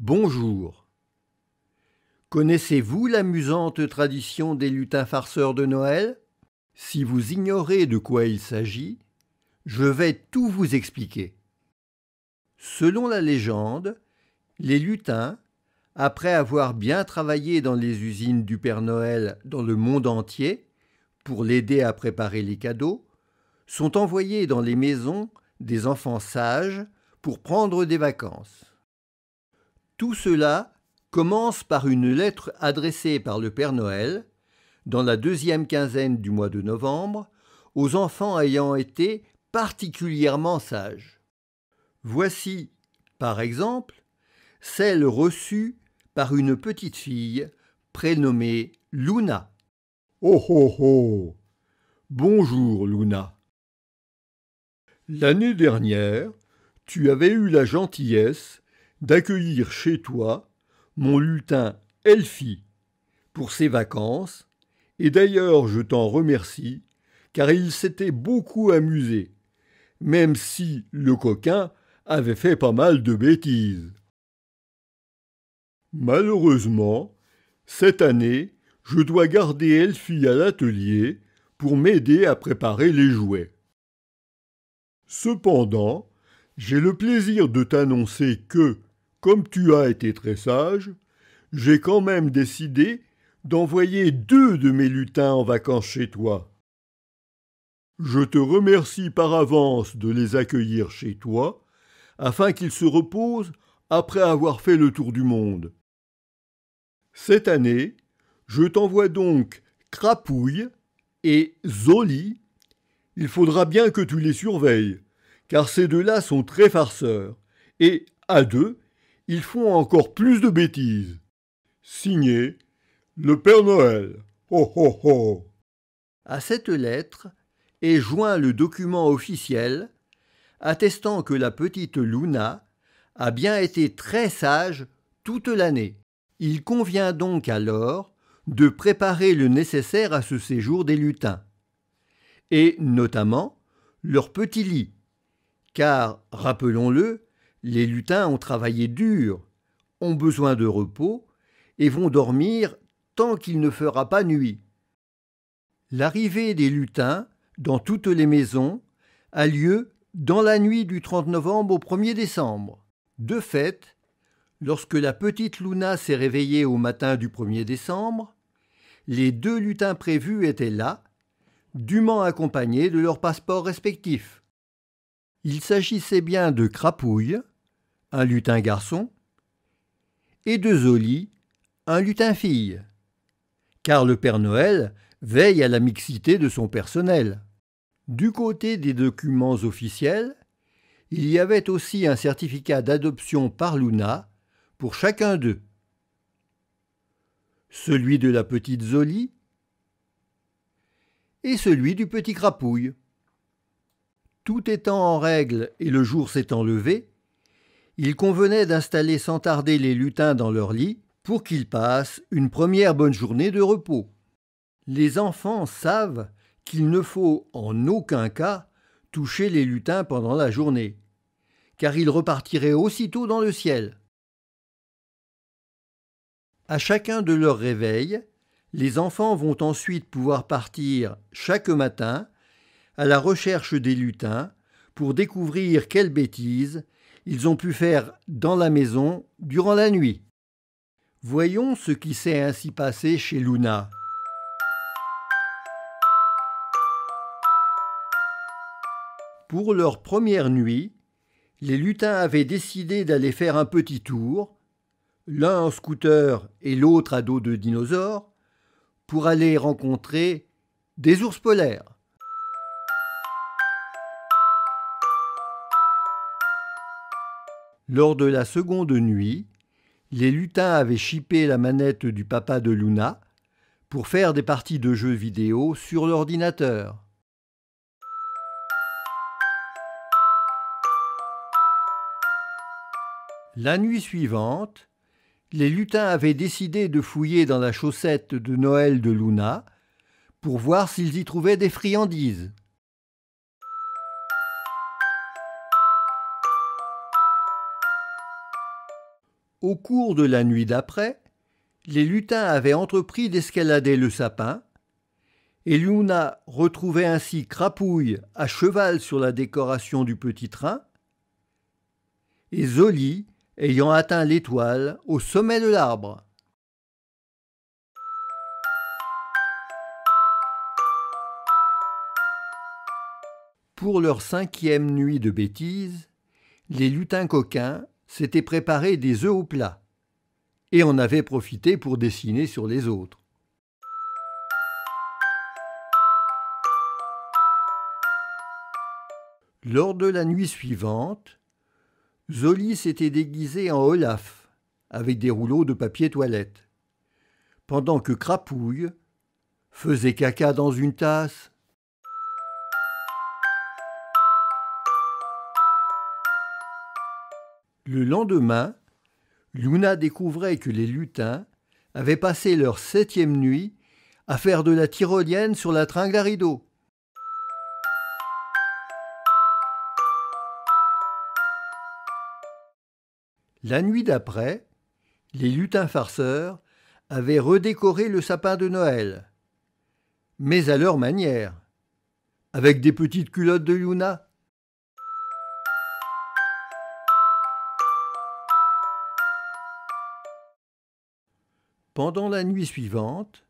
Bonjour. Connaissez-vous l'amusante tradition des lutins farceurs de Noël? Si vous ignorez de quoi il s'agit, je vais tout vous expliquer. Selon la légende, les lutins, après avoir bien travaillé dans les usines du Père Noël dans le monde entier, pour l'aider à préparer les cadeaux, sont envoyés dans les maisons des enfants sages pour prendre des vacances. Tout cela commence par une lettre adressée par le Père Noël, dans la deuxième quinzaine du mois de novembre, aux enfants ayant été particulièrement sages. Voici, par exemple, celle reçue par une petite fille prénommée Luna. Oh oh oh! Bonjour Luna. L'année dernière, tu avais eu la gentillesse d'accueillir chez toi mon lutin Elfie pour ses vacances, et d'ailleurs je t'en remercie car il s'était beaucoup amusé, même si le coquin avait fait pas mal de bêtises. Malheureusement, cette année, je dois garder Elfie à l'atelier pour m'aider à préparer les jouets. Cependant, j'ai le plaisir de t'annoncer que, comme tu as été très sage, j'ai quand même décidé d'envoyer 2 de mes lutins en vacances chez toi. Je te remercie par avance de les accueillir chez toi, afin qu'ils se reposent après avoir fait le tour du monde. Cette année, je t'envoie donc Crapouille et Zoli. Il faudra bien que tu les surveilles, car ces deux-là sont très farceurs, et, à deux, ils font encore plus de bêtises. Signé, le Père Noël. Ho ho ho! À cette lettre est joint le document officiel attestant que la petite Luna a bien été très sage toute l'année. Il convient donc alors de préparer le nécessaire à ce séjour des lutins, et notamment leur petit lit, car, rappelons-le, les lutins ont travaillé dur, ont besoin de repos et vont dormir tant qu'il ne fera pas nuit. L'arrivée des lutins dans toutes les maisons a lieu dans la nuit du 30 novembre au 1er décembre. De fait, lorsque la petite Luna s'est réveillée au matin du 1er décembre, les 2 lutins prévus étaient là, dûment accompagnés de leurs passeports respectifs. Il s'agissait bien de Crapouille, un lutin garçon, et de Zoli, un lutin fille, car le Père Noël veille à la mixité de son personnel. Du côté des documents officiels, il y avait aussi un certificat d'adoption par Luna pour chacun d'eux. Celui de la petite Zoli et celui du petit Crapouille. Tout étant en règle et le jour s'étant levé, il convenait d'installer sans tarder les lutins dans leur lit pour qu'ils passent une première bonne journée de repos. Les enfants savent qu'il ne faut en aucun cas toucher les lutins pendant la journée, car ils repartiraient aussitôt dans le ciel. À chacun de leurs réveils, les enfants vont ensuite pouvoir partir chaque matin à la recherche des lutins pour découvrir quelles bêtises ils ont pu faire dans la maison durant la nuit. Voyons ce qui s'est ainsi passé chez Luna. Pour leur première nuit, les lutins avaient décidé d'aller faire un petit tour, l'un en scooter et l'autre à dos de dinosaure, pour aller rencontrer des ours polaires. Lors de la seconde nuit, les lutins avaient chippé la manette du papa de Luna pour faire des parties de jeux vidéo sur l'ordinateur. La nuit suivante, les lutins avaient décidé de fouiller dans la chaussette de Noël de Luna pour voir s'ils y trouvaient des friandises. Au cours de la nuit d'après, les lutins avaient entrepris d'escalader le sapin, et Luna retrouvait ainsi Crapouille à cheval sur la décoration du petit train, et Zoli ayant atteint l'étoile au sommet de l'arbre. Pour leur 5e nuit de bêtises, les lutins coquins s'étaient préparés des œufs au plat et en avaient profité pour dessiner sur les autres. Lors de la nuit suivante, Zoli s'était déguisé en Olaf avec des rouleaux de papier toilette, pendant que Crapouille faisait caca dans une tasse. Le lendemain, Luna découvrait que les lutins avaient passé leur 7e nuit à faire de la tyrolienne sur la tringle à rideau. La nuit d'après, les lutins farceurs avaient redécoré le sapin de Noël, mais à leur manière, avec des petites culottes de Luna. Pendant la nuit suivante,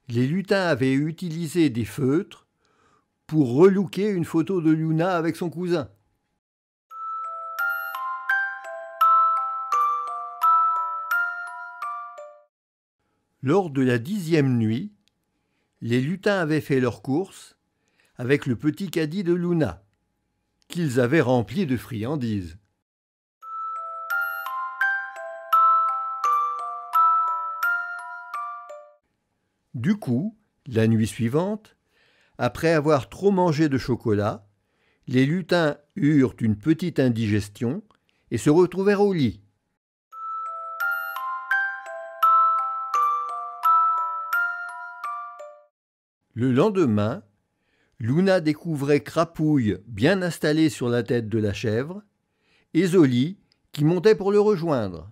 les lutins avaient utilisé des feutres pour relooker une photo de Luna avec son cousin. Lors de la 10e nuit, les lutins avaient fait leurs courses avec le petit caddie de Luna, qu'ils avaient rempli de friandises. Du coup, la nuit suivante, après avoir trop mangé de chocolat, les lutins eurent une petite indigestion et se retrouvèrent au lit. Le lendemain, Luna découvrait Crapouille bien installé sur la tête de la chèvre et Zoli qui montait pour le rejoindre.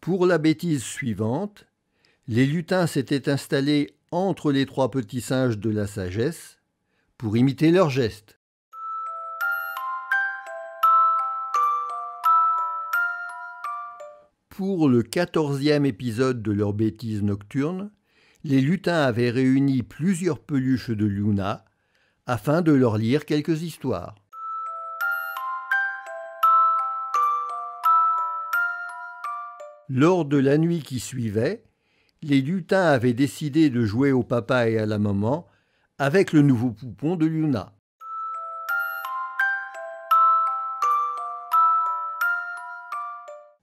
Pour la bêtise suivante, les lutins s'étaient installés entre les 3 petits singes de la sagesse pour imiter leurs gestes. Pour le 14e épisode de leur bêtise nocturne, les lutins avaient réuni plusieurs peluches de Luna afin de leur lire quelques histoires. Lors de la nuit qui suivait, les lutins avaient décidé de jouer au papa et à la maman avec le nouveau poupon de Luna.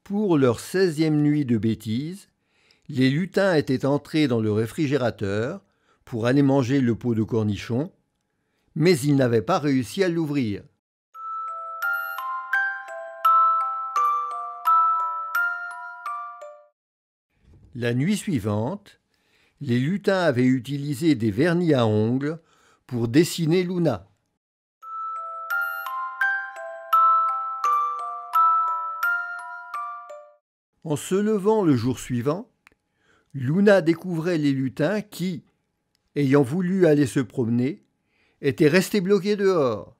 Pour leur 16e nuit de bêtises, les lutins étaient entrés dans le réfrigérateur pour aller manger le pot de cornichons, mais ils n'avaient pas réussi à l'ouvrir. La nuit suivante, les lutins avaient utilisé des vernis à ongles pour dessiner Luna. En se levant le jour suivant, Luna découvrait les lutins qui, ayant voulu aller se promener, étaient restés bloqués dehors.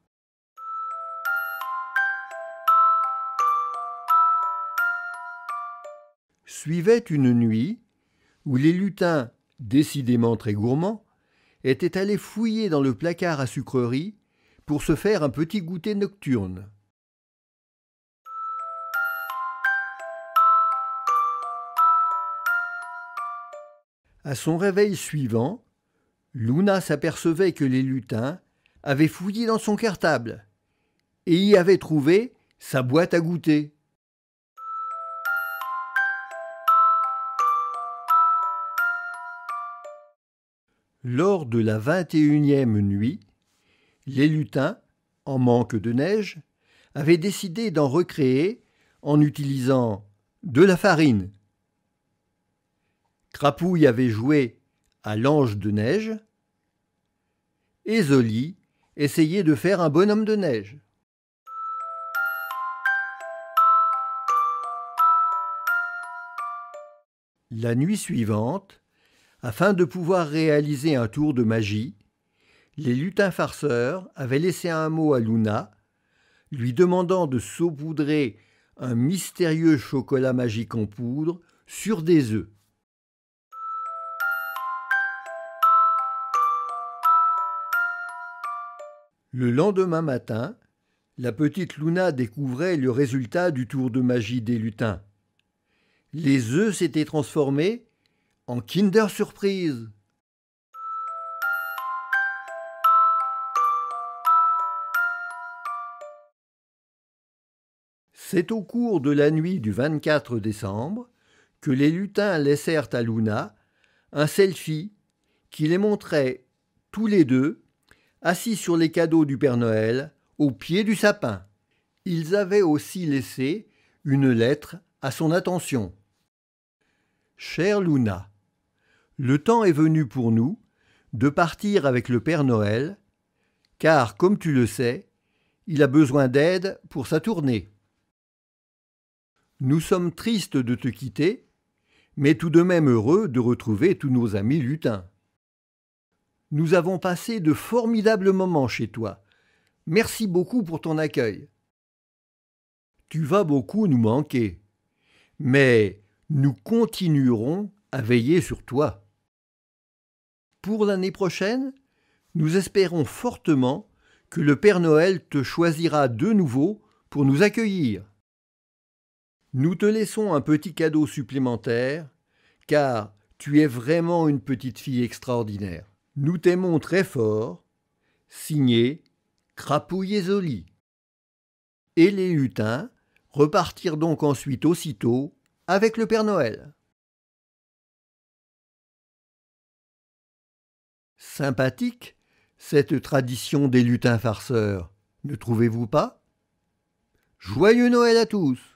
Suivait une nuit où les lutins, décidément très gourmands, étaient allés fouiller dans le placard à sucreries pour se faire un petit goûter nocturne. À son réveil suivant, Luna s'apercevait que les lutins avaient fouillé dans son cartable et y avaient trouvé sa boîte à goûter. Lors de la 21e nuit, les lutins, en manque de neige, avaient décidé d'en recréer en utilisant de la farine. Crapouille avait joué à l'ange de neige et Zoli essayer de faire un bonhomme de neige. La nuit suivante, afin de pouvoir réaliser un tour de magie, les lutins farceurs avaient laissé un mot à Luna, lui demandant de saupoudrer un mystérieux chocolat magique en poudre sur des œufs. Le lendemain matin, la petite Luna découvrait le résultat du tour de magie des lutins. Les œufs s'étaient transformés en Kinder Surprise. C'est au cours de la nuit du 24 décembre que les lutins laissèrent à Luna un selfie qui les montrait tous les deux assis sur les cadeaux du Père Noël au pied du sapin. Ils avaient aussi laissé une lettre à son attention. Chère Luna, le temps est venu pour nous de partir avec le Père Noël, car, comme tu le sais, il a besoin d'aide pour sa tournée. Nous sommes tristes de te quitter, mais tout de même heureux de retrouver tous nos amis lutins. Nous avons passé de formidables moments chez toi. Merci beaucoup pour ton accueil. Tu vas beaucoup nous manquer, mais nous continuerons à veiller sur toi. Pour l'année prochaine, nous espérons fortement que le Père Noël te choisira de nouveau pour nous accueillir. Nous te laissons un petit cadeau supplémentaire, car tu es vraiment une petite fille extraordinaire. Nous t'aimons très fort. Signé Crapouille et Zoli. Et les lutins repartirent donc ensuite aussitôt avec le Père Noël. Sympathique, cette tradition des lutins farceurs, ne trouvez-vous pas? Joyeux Noël à tous!